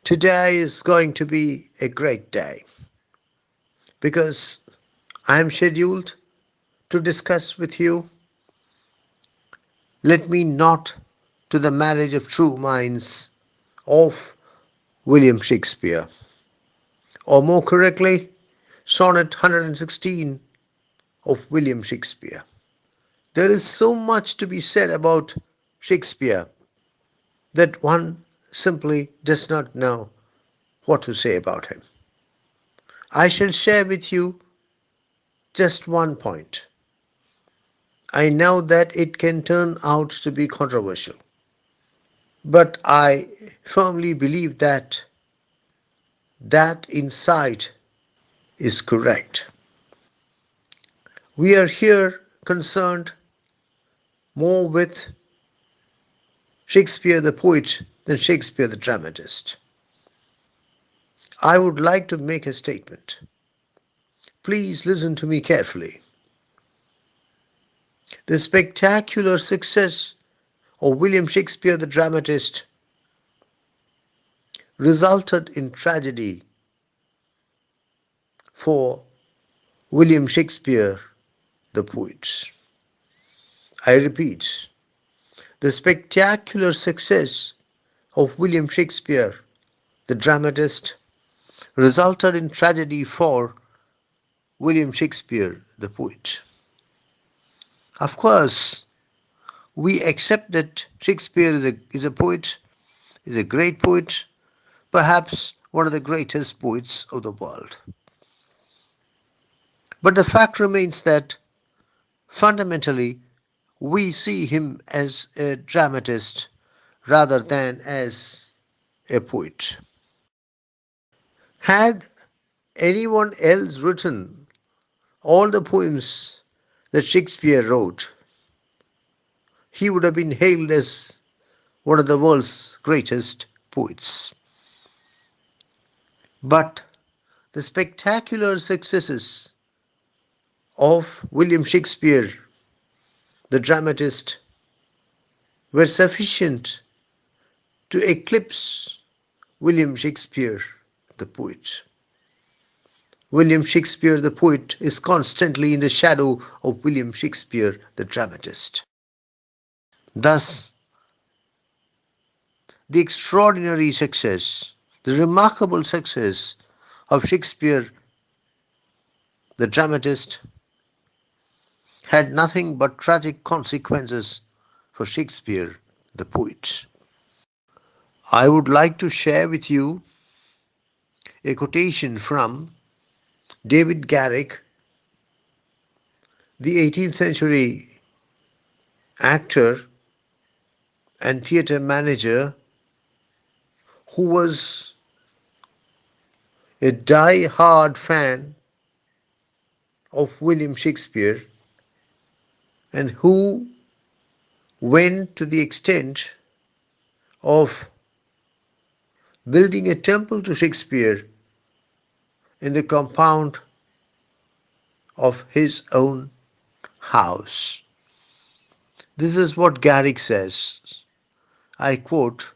Today is going to be a great day because I am scheduled to discuss with you Let Me Not to the Marriage of True Minds of William Shakespeare, or more correctly, Sonnet 116 of William Shakespeare. There is so much to be said about Shakespeare that one simply does not know what to say about him. I shall share with you just one point. I know that it can turn out to be controversial, but I firmly believe that that insight is correct. We are here concerned more with Shakespeare the poet than Shakespeare the dramatist. I would like to make a statement. Please listen to me carefully. The spectacular success of William Shakespeare the dramatist resulted in tragedy for William Shakespeare the poet. I repeat, the spectacular success of William Shakespeare the dramatist resulted in tragedy for William Shakespeare the poet. Of course, we accept that Shakespeare is a poet, is a great poet, perhaps one of the greatest poets of the world. But the fact remains that fundamentally we see him as a dramatist rather than as a poet. Had anyone else written all the poems that Shakespeare wrote, he would have been hailed as one of the world's greatest poets. But the spectacular successes of William Shakespeare, the dramatist, were sufficient to eclipse William Shakespeare, the poet. William Shakespeare, the poet, is constantly in the shadow of William Shakespeare, the dramatist. Thus, the extraordinary success, the remarkable success of Shakespeare, the dramatist, had nothing but tragic consequences for Shakespeare, the poet. I would like to share with you a quotation from David Garrick, the 18th century actor and theatre manager who was a die-hard fan of William Shakespeare and who went to the extent of building a temple to Shakespeare in the compound of his own house. This is what Garrick says. I quote,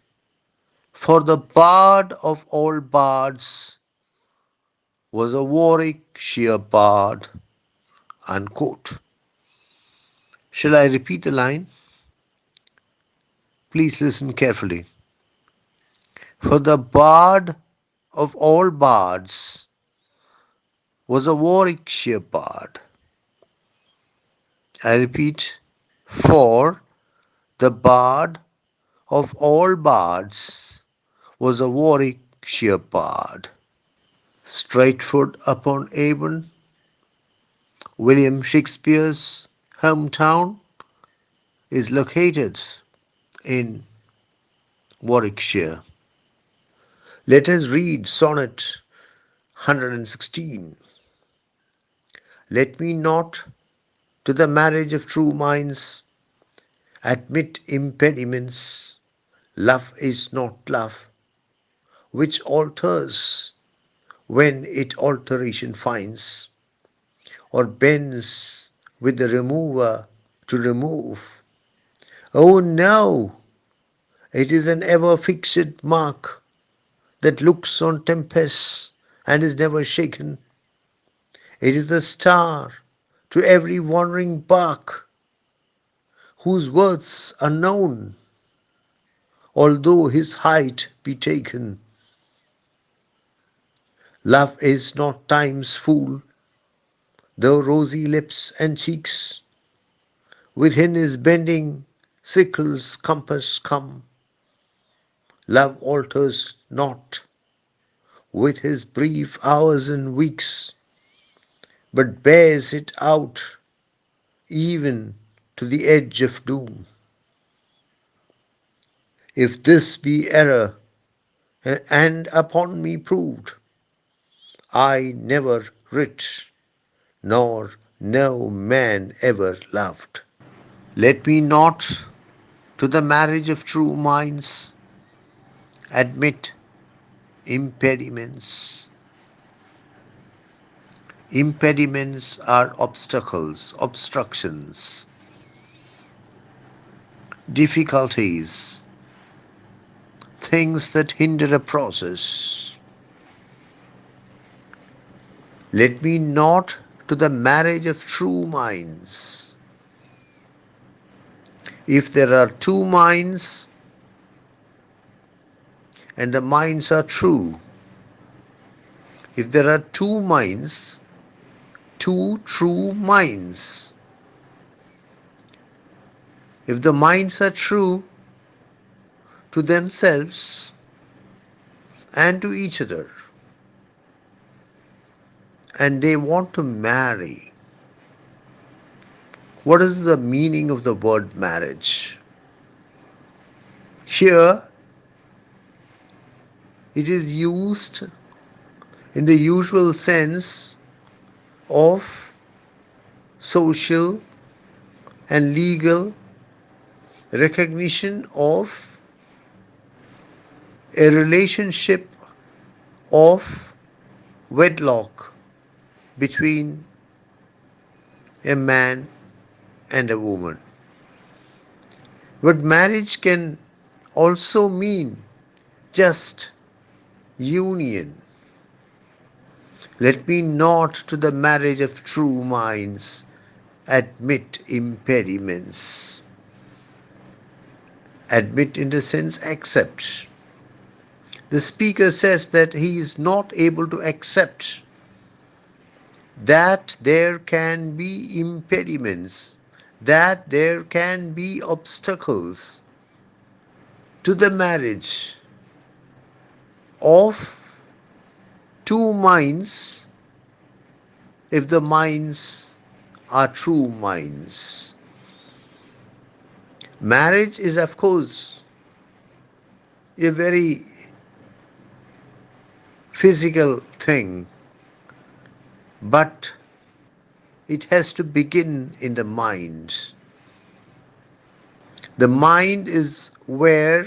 "For the bard of all bards was a Warwickshire bard." Unquote. Shall I repeat the line? Please listen carefully. For the bard of all bards was a Warwickshire bard. I repeat, for the bard of all bards was a Warwickshire bard. Stratford upon Avon, William Shakespeare's hometown, is located in Warwickshire. Let us read Sonnet 116. Let me not to the marriage of true minds admit impediments. Love is not love, which alters when it alteration finds, or bends with the remover to remove. Oh no, it is an ever fixed mark that looks on tempests and is never shaken. It is the star to every wandering bark, whose worths are known, although his height be taken. Love is not time's fool, though rosy lips and cheeks within his bending sickle's compass come. Love alters not with his brief hours and weeks, but bears it out even to the edge of doom. If this be error and upon me proved, I never writ, nor no man ever loved. Let me not to the marriage of true minds admit impediments. Impediments are obstacles, obstructions, difficulties, things that hinder a process. Let me not to the marriage of true minds. If there are two minds and the minds are true, if there are two minds, two true minds, if the minds are true to themselves and to each other, and they want to marry, what is the meaning of the word marriage? Here, it is used in the usual sense of social and legal recognition of a relationship of wedlock between a man and a woman. But marriage can also mean just union. Let me not to the marriage of true minds admit impediments. Admit in the sense accept. The speaker says that he is not able to accept that there can be impediments, that there can be obstacles to the marriage of two minds if the minds are true minds. Marriage is, of course, a very physical thing, but it has to begin in the mind. The mind is where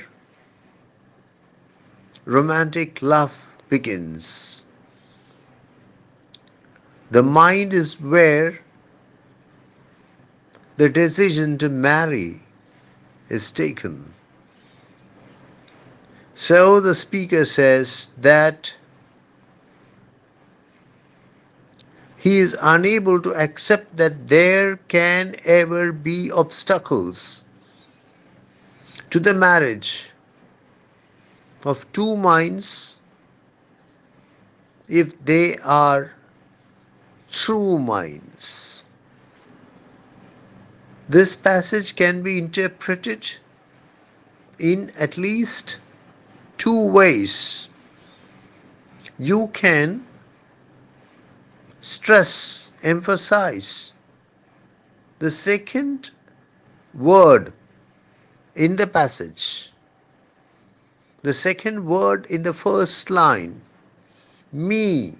romantic love begins. The mind is where the decision to marry is taken. So the speaker says that he is unable to accept that there can ever be obstacles to the marriage of two minds if they are true minds. This passage can be interpreted in at least two ways. You can stress, emphasize the second word in the passage, the second word in the first line, me,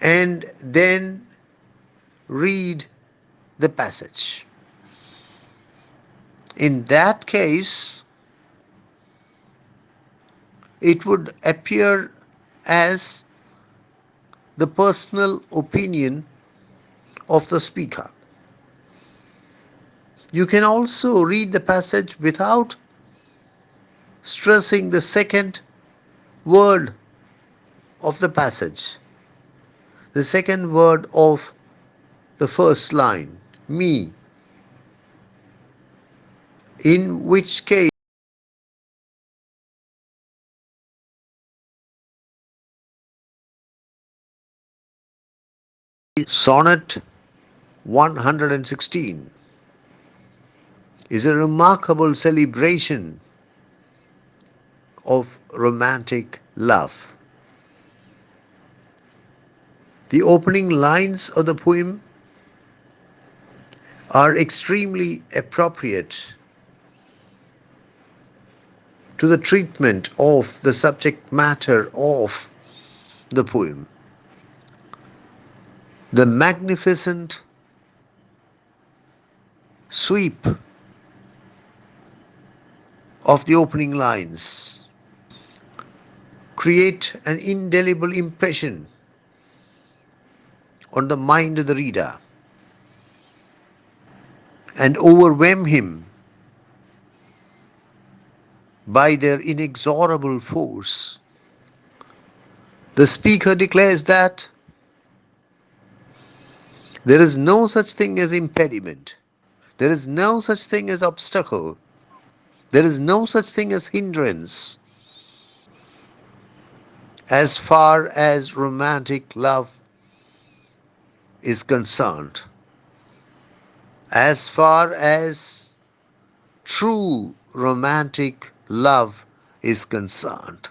and then read the passage. In that case, it would appear as the personal opinion of the speaker. You can also read the passage without stressing the second word of the passage, the second word of the first line, me, in which case Sonnet 116 is a remarkable celebration of romantic love. The opening lines of the poem are extremely appropriate to the treatment of the subject matter of the poem. The magnificent sweep of the opening lines create an indelible impression on the mind of the reader and overwhelm him by their inexorable force. The speaker declares that there is no such thing as impediment, there is no such thing as obstacle, there is no such thing as hindrance as far as romantic love is concerned, as far as true romantic love is concerned.